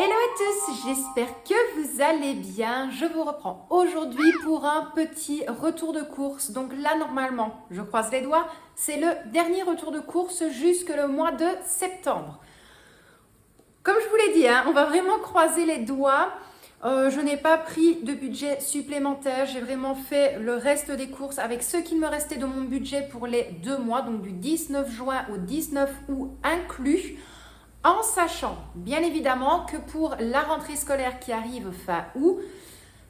Hello à tous, j'espère que vous allez bien. Je vous reprends aujourd'hui pour un petit retour de course. Donc là, normalement, je croise les doigts, c'est le dernier retour de course jusque le mois de septembre. Comme je vous l'ai dit, on va vraiment croiser les doigts. Je n'ai pas pris de budget supplémentaire. J'ai vraiment fait le reste des courses avec ce qu'il me restait de mon budget pour les 2 mois, donc du 19 juin au 19 août inclus. En sachant bien évidemment que pour la rentrée scolaire qui arrive fin août,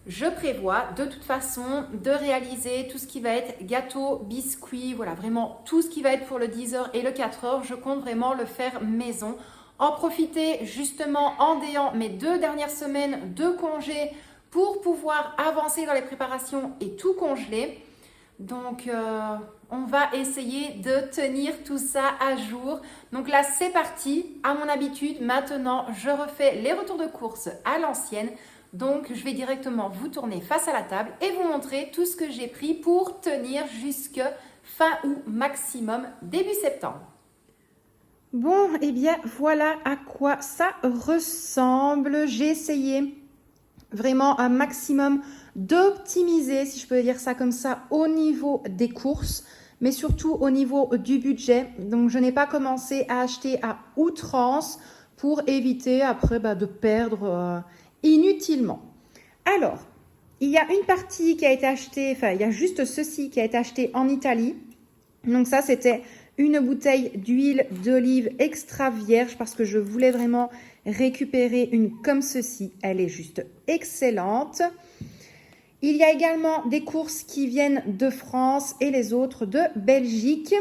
je prévois de toute façon de réaliser tout ce qui va être gâteau, biscuits, voilà vraiment tout ce qui va être pour le 10h et le 4h. Je compte vraiment le faire maison. En profiter justement en déant mes 2 dernières semaines de congé pour pouvoir avancer dans les préparations et tout congeler. Donc, on va essayer de tenir tout ça à jour. Donc là, c'est parti. À mon habitude, maintenant, je refais les retours de course à l'ancienne. Donc, je vais directement vous tourner face à la table et vous montrer tout ce que j'ai pris pour tenir jusque fin août maximum, début septembre. Bon, eh bien, voilà à quoi ça ressemble. J'ai essayé vraiment un maximum d'optimiser, si je peux dire ça comme ça, au niveau des courses, mais surtout au niveau du budget. Donc, je n'ai pas commencé à acheter à outrance pour éviter après de perdre inutilement. Alors, il y a une partie qui a été achetée, enfin, il y a juste ceci qui a été acheté en Italie. Donc ça, c'était une bouteille d'huile d'olive extra vierge parce que je voulais vraiment récupérer une comme ceci. Elle est juste excellente. Il y a également des courses qui viennent de France et les autres de Belgique.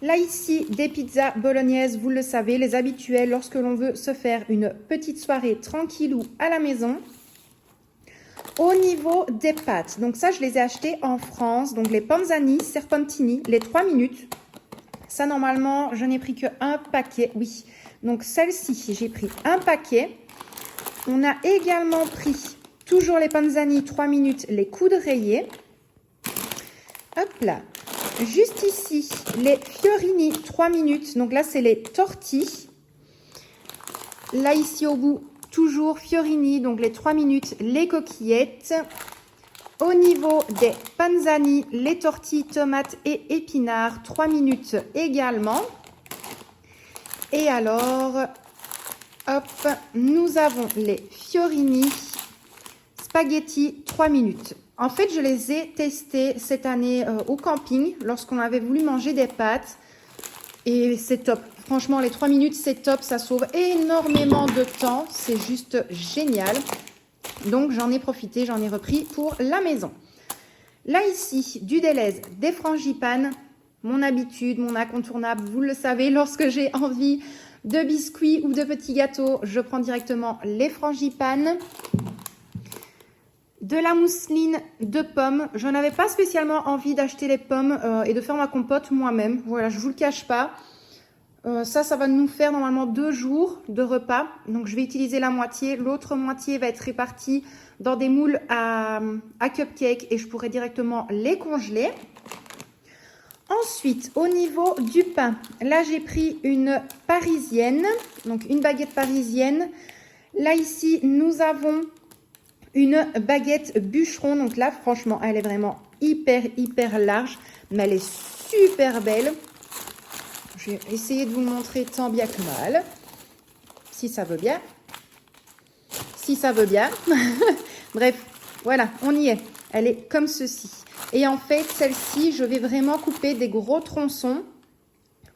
Là ici, des pizzas bolognaises, vous le savez, les habituels lorsque l'on veut se faire une petite soirée tranquillou à la maison. Au niveau des pâtes, donc ça je les ai achetées en France, donc les Panzani, Serpentini, les 3 minutes. Ça normalement je n'ai pris que un paquet, oui. Donc celle-ci j'ai pris un paquet. On a également pris toujours les Panzani 3 minutes, les coudes rayés. Hop là. Juste ici, les Fiorini 3 minutes, donc là c'est les tortilles. Là ici au bout, toujours Fiorini, donc les 3 minutes, les coquillettes. Au niveau des Panzani, les tortilles, tomates et épinards, 3 minutes également. Et alors, hop, nous avons les Fiorini, spaghetti, 3 minutes. En fait, je les ai testés cette année au camping, lorsqu'on avait voulu manger des pâtes. Et c'est top. Franchement, les 3 minutes, c'est top. Ça sauve énormément de temps. C'est juste génial. Donc, j'en ai profité, j'en ai repris pour la maison. Là, ici, du Delhaize, des frangipanes. Mon habitude, mon incontournable, vous le savez, lorsque j'ai envie de biscuits ou de petits gâteaux, je prends directement les frangipanes. De la mousseline de pommes. Je n'avais pas spécialement envie d'acheter les pommes et de faire ma compote moi-même. Voilà, je ne vous le cache pas. Ça va nous faire normalement 2 jours de repas. Donc, je vais utiliser la moitié. L'autre moitié va être répartie dans des moules à cupcake et je pourrai directement les congeler. Ensuite, au niveau du pain, là, j'ai pris une parisienne, donc une baguette parisienne. Là, ici, nous avons une baguette bûcheron. Donc là, franchement, elle est vraiment hyper large, mais elle est super belle. Je vais essayer de vous le montrer tant bien que mal. Si ça veut bien. Si ça veut bien. Bref, voilà, on y est. Elle est comme ceci. Et en fait, celle-ci, je vais vraiment couper des gros tronçons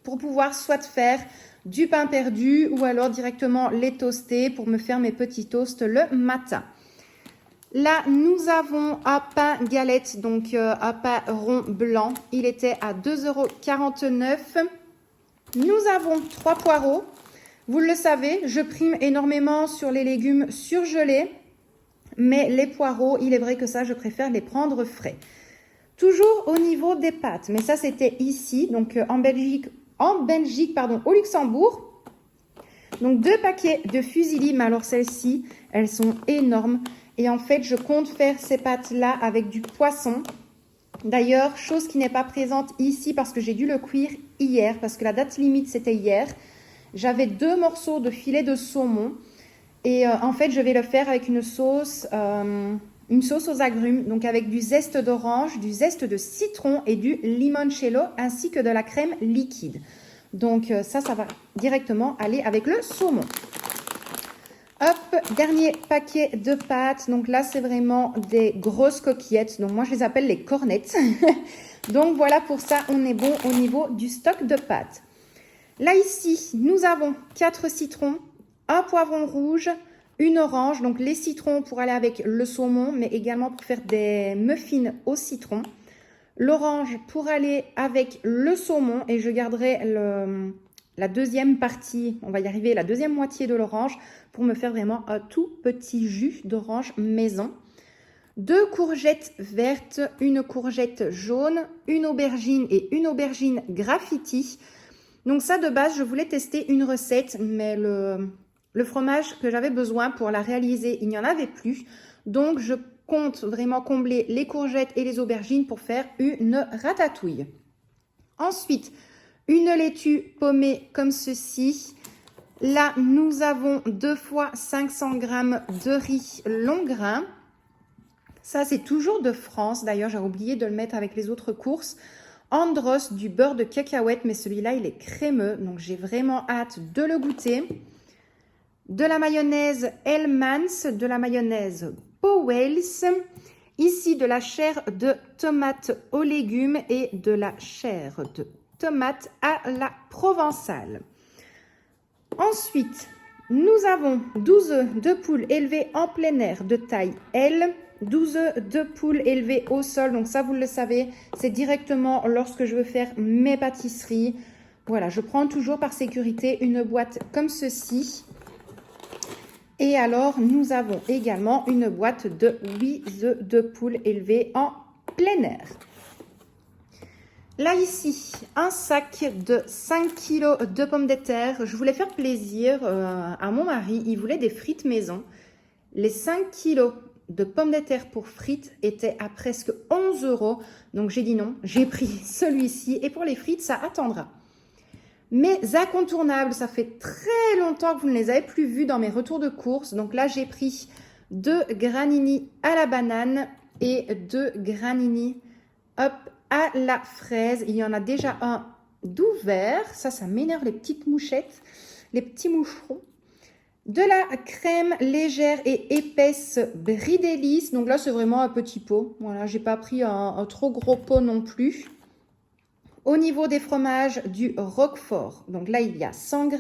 pour pouvoir soit faire du pain perdu ou alors directement les toaster pour me faire mes petits toasts le matin. Là, nous avons un pain galette, donc un pain rond blanc. Il était à 2,49 €. Nous avons 3 poireaux. Vous le savez, je prime énormément sur les légumes surgelés. Mais les poireaux, il est vrai que ça, je préfère les prendre frais. Toujours au niveau des pâtes. Mais ça, c'était ici, donc en Belgique, au Luxembourg. Donc 2 paquets de fusilli. Mais alors celles-ci, elles sont énormes. Et en fait, je compte faire ces pâtes-là avec du poisson. D'ailleurs, chose qui n'est pas présente ici parce que j'ai dû le cuire hier, parce que la date limite, c'était hier. J'avais 2 morceaux de filet de saumon. Et en fait, je vais le faire avec une sauce aux agrumes, donc avec du zeste d'orange, du zeste de citron et du limoncello, ainsi que de la crème liquide. Donc ça va directement aller avec le saumon. Hop, dernier paquet de pâtes. Donc là, c'est vraiment des grosses coquillettes. Donc moi, je les appelle les cornettes. Donc voilà, pour ça, on est bon au niveau du stock de pâtes. Là, ici, nous avons 4 citrons, un poivron rouge, une orange. Donc les citrons pour aller avec le saumon, mais également pour faire des muffins au citron. L'orange pour aller avec le saumon et je garderai la deuxième partie, on va y arriver, la deuxième moitié de l'orange pour me faire vraiment un tout petit jus d'orange maison. 2 courgettes vertes, une courgette jaune, une aubergine et une aubergine graffiti. Donc ça, de base, je voulais tester une recette, mais le fromage que j'avais besoin pour la réaliser, il n'y en avait plus. Donc je compte vraiment combler les courgettes et les aubergines pour faire une ratatouille. Ensuite, une laitue pommée comme ceci. Là, nous avons 2 fois 500 g de riz long grain. Ça, c'est toujours de France. D'ailleurs, j'ai oublié de le mettre avec les autres courses. Andros, du beurre de cacahuète, mais celui-là, il est crémeux. Donc, j'ai vraiment hâte de le goûter. De la mayonnaise Hellmann's, de la mayonnaise Powell's. Ici, de la chair de tomate aux légumes et de la chair de tomate à la provençale. Ensuite, nous avons 12 œufs de poule élevés en plein air de taille L, 12 œufs de poule élevés au sol. Donc ça, vous le savez, c'est directement lorsque je veux faire mes pâtisseries. Voilà, je prends toujours par sécurité une boîte comme ceci. Et alors, nous avons également une boîte de 8 œufs de poule élevés en plein air. Là, ici, un sac de 5 kg de pommes de terre. Je voulais faire plaisir à mon mari. Il voulait des frites maison. Les 5 kg de pommes de terre pour frites étaient à presque 11 €. Donc, j'ai dit non. J'ai pris celui-ci. Et pour les frites, ça attendra. Mes incontournables, ça fait très longtemps que vous ne les avez plus vus dans mes retours de course. Donc là, j'ai pris 2 granini à la banane et 2 granini hop, à la fraise. Il y en a déjà un d'ouvert. Ça m'énerve les petites mouchettes, les petits moucherons. De la crème légère et épaisse Brie Délice. Donc là, c'est vraiment un petit pot. Voilà, j'ai pas pris un trop gros pot non plus. Au niveau des fromages, du Roquefort. Donc là, il y a 100 g.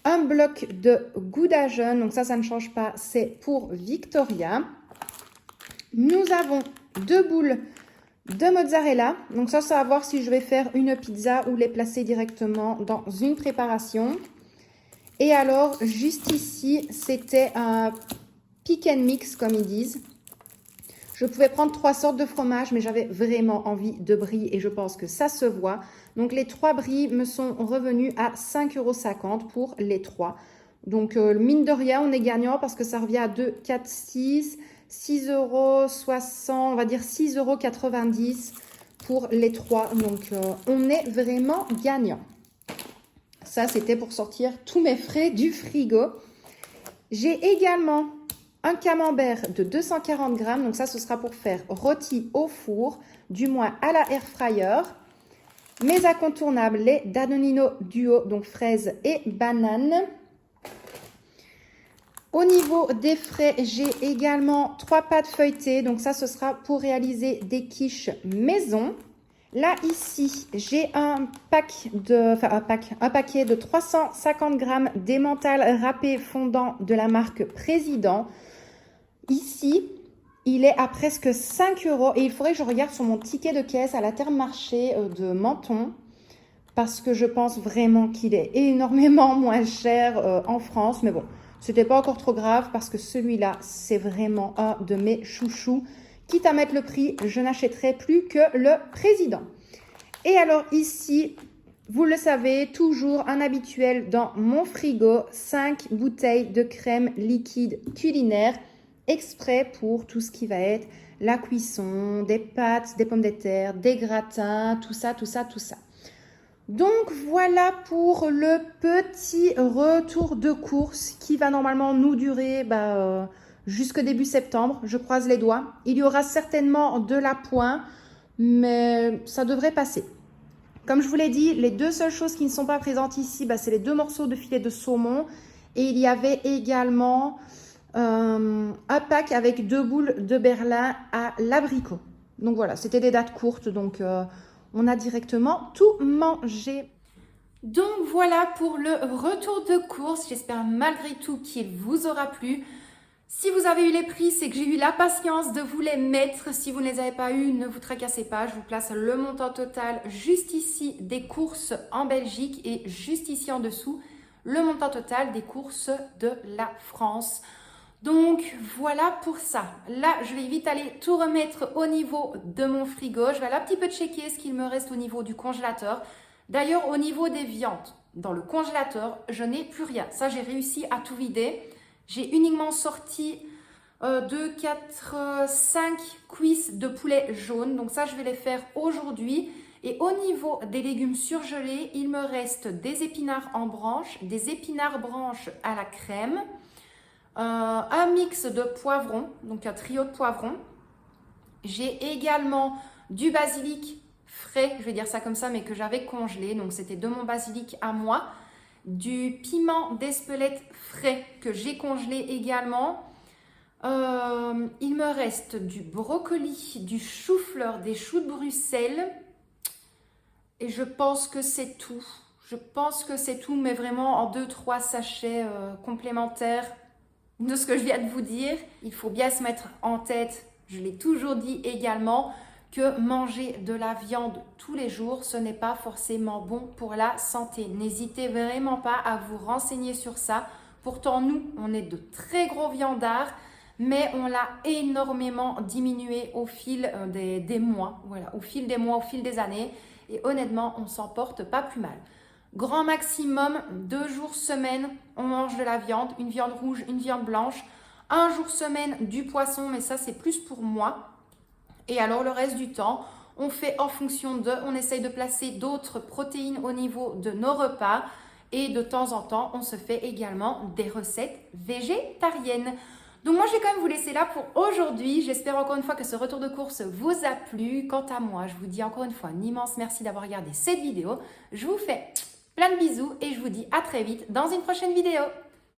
Un bloc de Gouda jaune. Donc ça ne change pas. C'est pour Victoria. Nous avons 2 boules de mozzarella. Donc ça va voir si je vais faire une pizza ou les placer directement dans une préparation. Et alors, juste ici, c'était un pick and mix, comme ils disent. Je pouvais prendre 3 sortes de fromage, mais j'avais vraiment envie de brie et je pense que ça se voit. Donc, les 3 bries me sont revenus à 5,50 € pour les 3. Donc, mine de rien, on est gagnant parce que ça revient à 2, 4, 6, 6,60 €, on va dire 6,90 € pour les 3. Donc, on est vraiment gagnant. Ça, c'était pour sortir tous mes frais du frigo. J'ai également un camembert de 240 g. Donc ça, ce sera pour faire rôti au four, du moins à la air fryer. Mes incontournables, les Danonino Duo, donc fraises et bananes. Au niveau des frais, j'ai également 3 pâtes feuilletées. Donc ça, ce sera pour réaliser des quiches maison. Là, ici, j'ai un paquet de 350 g d'emmental râpé fondant de la marque Président. Ici, il est à presque 5 € et il faudrait que je regarde sur mon ticket de caisse à l'Intermarché de Menton parce que je pense vraiment qu'il est énormément moins cher en France. Mais bon, c'était pas encore trop grave parce que celui-là, c'est vraiment un de mes chouchous. Quitte à mettre le prix, je n'achèterai plus que le Président. Et alors ici, vous le savez, toujours un habituel dans mon frigo, 5 bouteilles de crème liquide culinaire exprès pour tout ce qui va être la cuisson, des pâtes, des pommes de terre, des gratins, tout ça, tout ça, tout ça. Donc voilà pour le petit retour de course qui va normalement nous durer jusque début septembre. Je croise les doigts. Il y aura certainement de l'appoint, mais ça devrait passer. Comme je vous l'ai dit, les deux seules choses qui ne sont pas présentes ici, c'est les 2 morceaux de filet de saumon. Et il y avait également un pack avec 2 boules de Berlin à l'abricot. Donc voilà, c'était des dates courtes, donc on a directement tout mangé. Donc voilà pour le retour de course. J'espère malgré tout qu'il vous aura plu. Si vous avez eu les prix, c'est que j'ai eu la patience de vous les mettre. Si vous ne les avez pas eu, ne vous tracassez pas. Je vous place le montant total juste ici des courses en Belgique et juste ici en dessous, le montant total des courses de la France. Donc voilà pour ça. Là, je vais vite aller tout remettre au niveau de mon frigo. Je vais aller un petit peu checker ce qu'il me reste au niveau du congélateur. D'ailleurs, au niveau des viandes, dans le congélateur, je n'ai plus rien. Ça, j'ai réussi à tout vider. J'ai uniquement sorti 2, 4, 5 cuisses de poulet jaune. Donc ça, je vais les faire aujourd'hui. Et au niveau des légumes surgelés, il me reste des épinards en branches, des épinards branches à la crème, un mix de poivrons, donc un trio de poivrons. J'ai également du basilic frais, je vais dire ça comme ça, mais que j'avais congelé. Donc c'était de mon basilic à moi. Du piment d'Espelette frais que j'ai congelé également. Il me reste du brocoli, du chou-fleur, des choux de Bruxelles. Et je pense que c'est tout. Je pense que c'est tout, mais vraiment en 2-3 sachets complémentaires de ce que je viens de vous dire. Il faut bien se mettre en tête, je l'ai toujours dit également, que manger de la viande tous les jours, ce n'est pas forcément bon pour la santé. N'hésitez vraiment pas à vous renseigner sur ça. Pourtant, nous, on est de très gros viandards, mais on l'a énormément diminué au fil des mois. Voilà, au fil des mois, au fil des années. Et honnêtement, on s'en porte pas plus mal. Grand maximum, 2 jours semaine, on mange de la viande, une viande rouge, une viande blanche. 1 jour semaine, du poisson, mais ça, c'est plus pour moi. Et alors, le reste du temps, on fait en fonction de, on essaye de placer d'autres protéines au niveau de nos repas. Et de temps en temps, on se fait également des recettes végétariennes. Donc moi, je vais quand même vous laisser là pour aujourd'hui. J'espère encore une fois que ce retour de course vous a plu. Quant à moi, je vous dis encore une fois un immense merci d'avoir regardé cette vidéo. Je vous fais plein de bisous et je vous dis à très vite dans une prochaine vidéo.